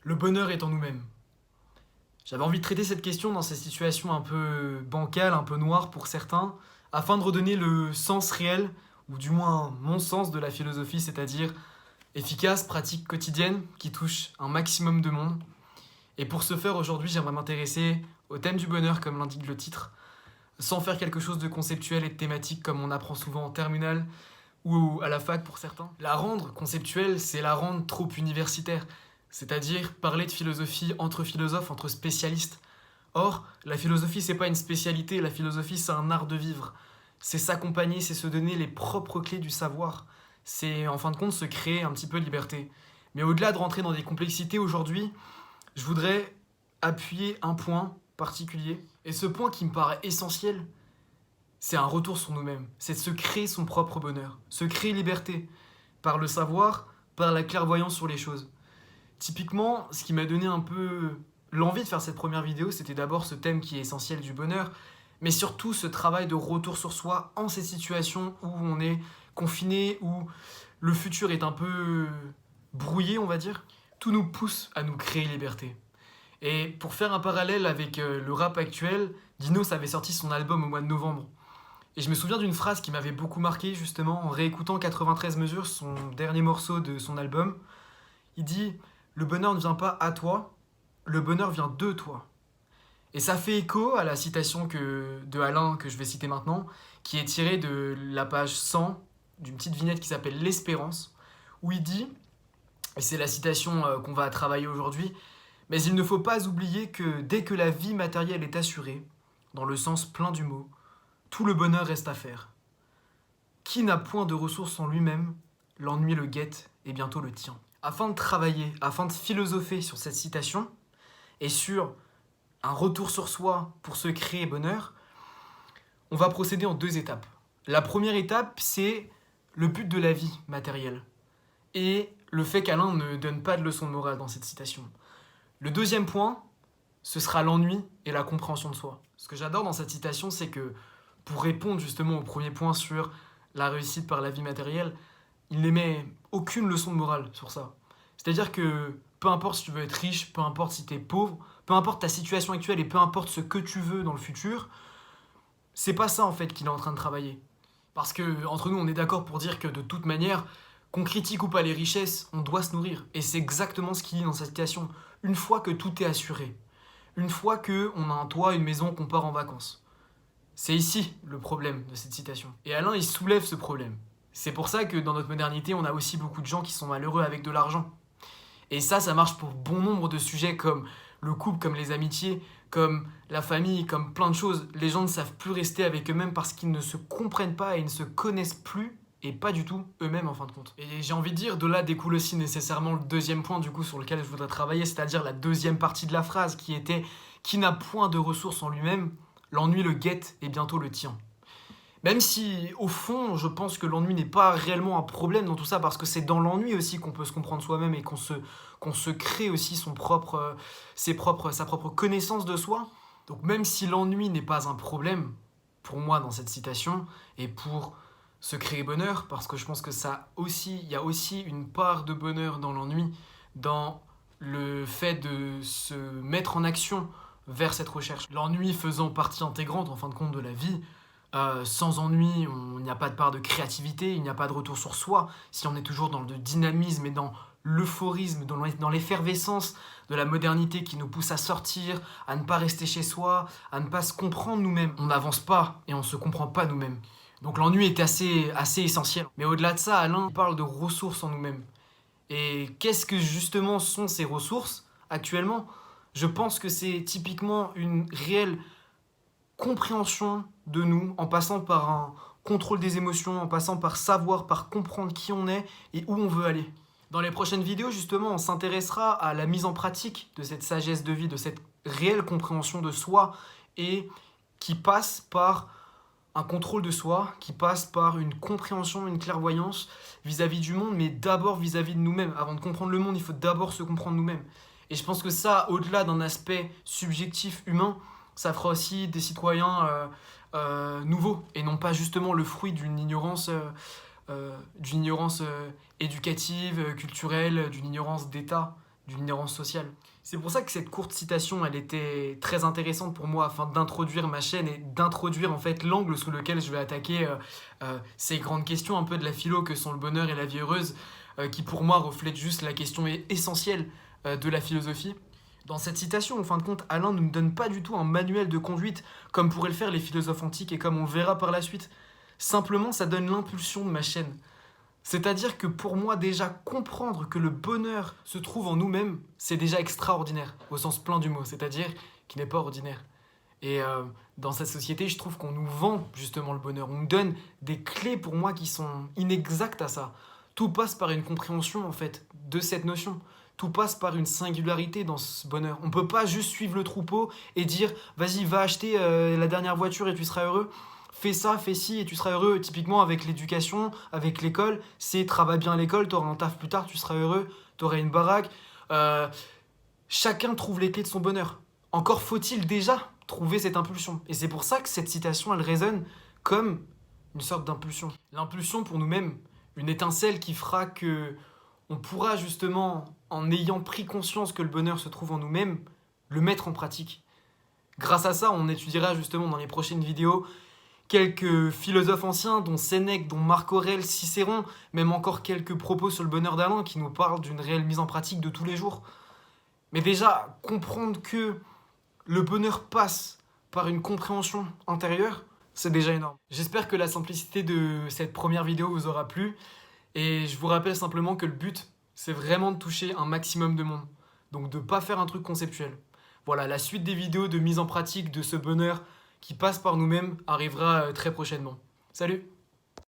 Le bonheur est en nous-mêmes. J'avais envie de traiter cette question dans ces situations un peu bancales, un peu noires pour certains, afin de redonner le sens réel, ou du moins mon sens de la philosophie, c'est-à-dire efficace, pratique quotidienne, qui touche un maximum de monde. Et pour ce faire, aujourd'hui, j'aimerais m'intéresser au thème du bonheur, comme l'indique le titre, sans faire quelque chose de conceptuel et de thématique comme on apprend souvent en terminale ou à la fac pour certains. La rendre conceptuelle, c'est la rendre trop universitaire, c'est-à-dire parler de philosophie entre philosophes, entre spécialistes. Or, la philosophie, c'est pas une spécialité, la philosophie, c'est un art de vivre. C'est s'accompagner, c'est se donner les propres clés du savoir. C'est, en fin de compte, se créer un petit peu de liberté. Mais au-delà de rentrer dans des complexités aujourd'hui, je voudrais appuyer un point particulier. Et ce point qui me paraît essentiel, c'est un retour sur nous-mêmes. C'est de se créer son propre bonheur. Se créer liberté. Par le savoir, par la clairvoyance sur les choses. Typiquement, ce qui m'a donné un peu l'envie de faire cette première vidéo, c'était d'abord ce thème qui est essentiel du bonheur, mais surtout ce travail de retour sur soi en ces situations où on est confiné, où le futur est un peu brouillé, on va dire. Tout nous pousse à nous créer liberté. Et pour faire un parallèle avec le rap actuel, Dinos avait sorti son album au mois de novembre. Et je me souviens d'une phrase qui m'avait beaucoup marqué justement en réécoutant 93 mesures, son dernier morceau de son album. Il dit le bonheur ne vient pas à toi, le bonheur vient de toi. Et ça fait écho à la citation de Alain que je vais citer maintenant, qui est tirée de la page 100 d'une petite vignette qui s'appelle L'Espérance, où il dit, et c'est la citation qu'on va travailler aujourd'hui, mais il ne faut pas oublier que dès que la vie matérielle est assurée, dans le sens plein du mot, tout le bonheur reste à faire. Qui n'a point de ressources en lui-même, l'ennui le guette et bientôt le tient. Afin de travailler, afin de philosopher sur cette citation et sur un retour sur soi pour se créer bonheur, on va procéder en deux étapes. La première étape, c'est le but de la vie matérielle et le fait qu'Alain ne donne pas de leçon de morale dans cette citation. Le deuxième point, ce sera l'ennui et la compréhension de soi. Ce que j'adore dans cette citation, c'est que pour répondre justement au premier point sur la réussite par la vie matérielle, il n'émet aucune leçon de morale sur ça. C'est-à-dire que peu importe si tu veux être riche, peu importe si tu es pauvre, peu importe ta situation actuelle et peu importe ce que tu veux dans le futur, c'est pas ça en fait qu'il est en train de travailler. Parce que entre nous, on est d'accord pour dire que de toute manière, qu'on critique ou pas les richesses, on doit se nourrir. Et c'est exactement ce qu'il dit dans sa citation. Une fois que tout est assuré, une fois qu'on a un toit, une maison, qu'on part en vacances. C'est ici le problème de cette citation. Et Alain, il soulève ce problème. C'est pour ça que dans notre modernité, on a aussi beaucoup de gens qui sont malheureux avec de l'argent. Et ça marche pour bon nombre de sujets comme le couple, comme les amitiés, comme la famille, comme plein de choses. Les gens ne savent plus rester avec eux-mêmes parce qu'ils ne se comprennent pas et ne se connaissent plus et pas du tout eux-mêmes en fin de compte. Et j'ai envie de dire, de là découle aussi nécessairement le deuxième point du coup sur lequel je voudrais travailler, c'est-à-dire la deuxième partie de la phrase qui était « Qui n'a point de ressources en lui-même, l'ennui le guette et bientôt le tient ». Même si, au fond, je pense que l'ennui n'est pas réellement un problème dans tout ça, parce que c'est dans l'ennui aussi qu'on peut se comprendre soi-même et qu'on se crée aussi sa propre connaissance de soi. Donc même si l'ennui n'est pas un problème, pour moi, dans cette citation, et pour se créer bonheur, parce que je pense que il y a aussi une part de bonheur dans l'ennui, dans le fait de se mettre en action vers cette recherche. L'ennui faisant partie intégrante, en fin de compte, de la vie. Sans ennui, il n'y a pas de part de créativité, il n'y a pas de retour sur soi. Si on est toujours dans le dynamisme et dans l'euphorisme, dans l'effervescence de la modernité qui nous pousse à sortir, à ne pas rester chez soi, à ne pas se comprendre nous-mêmes, on n'avance pas et on ne se comprend pas nous-mêmes. Donc l'ennui est assez essentiel. Mais au-delà de ça, Alain parle de ressources en nous-mêmes. Et qu'est-ce que justement sont ces ressources actuellement ? Je pense que c'est typiquement une réelle compréhension de nous, en passant par un contrôle des émotions, en passant par savoir, par comprendre qui on est et où on veut aller. Dans les prochaines vidéos, justement, on s'intéressera à la mise en pratique de cette sagesse de vie, de cette réelle compréhension de soi et qui passe par un contrôle de soi, qui passe par une compréhension, une clairvoyance vis-à-vis du monde, mais d'abord vis-à-vis de nous-mêmes. Avant de comprendre le monde, il faut d'abord se comprendre nous-mêmes. Et je pense que ça, au-delà d'un aspect subjectif humain, ça fera aussi des citoyens nouveaux et non pas justement le fruit d'une ignorance éducative, culturelle, d'une ignorance d'État. d'une inhérence sociale. C'est pour ça que cette courte citation, elle était très intéressante pour moi afin d'introduire ma chaîne et d'introduire en fait l'angle sous lequel je vais attaquer ces grandes questions un peu de la philo que sont le bonheur et la vie heureuse, qui pour moi reflètent juste la question essentielle de la philosophie. Dans cette citation, en fin de compte, Alain ne nous donne pas du tout un manuel de conduite comme pourraient le faire les philosophes antiques et comme on le verra par la suite. Simplement, ça donne l'impulsion de ma chaîne. C'est-à-dire que pour moi, déjà, comprendre que le bonheur se trouve en nous-mêmes, c'est déjà extraordinaire, au sens plein du mot, c'est-à-dire qu'il n'est pas ordinaire. Et dans cette société, je trouve qu'on nous vend justement le bonheur. On nous donne des clés pour moi qui sont inexactes à ça. Tout passe par une compréhension en fait de cette notion. Tout passe par une singularité dans ce bonheur. On ne peut pas juste suivre le troupeau et dire vas-y, va acheter la dernière voiture et tu seras heureux. Fais ça, fais ci et tu seras heureux. Typiquement avec l'éducation, avec l'école, c'est travaille bien à l'école, tu auras un taf plus tard, tu seras heureux, tu auras une baraque. Chacun trouve les clés de son bonheur. Encore faut-il déjà trouver cette impulsion. Et c'est pour ça que cette citation, elle résonne comme une sorte d'impulsion. L'impulsion pour nous-mêmes, une étincelle qui fera que on pourra justement, en ayant pris conscience que le bonheur se trouve en nous-mêmes, le mettre en pratique. Grâce à ça, on étudiera justement dans les prochaines vidéos quelques philosophes anciens, dont Sénèque, dont Marc Aurèle, Cicéron, même encore quelques propos sur le bonheur d'Alain qui nous parlent d'une réelle mise en pratique de tous les jours. Mais déjà, comprendre que le bonheur passe par une compréhension intérieure, c'est déjà énorme. J'espère que la simplicité de cette première vidéo vous aura plu. Et je vous rappelle simplement que le but, c'est vraiment de toucher un maximum de monde. Donc de ne pas faire un truc conceptuel. Voilà, la suite des vidéos de mise en pratique de ce bonheur qui passe par nous-mêmes arrivera très prochainement. Salut!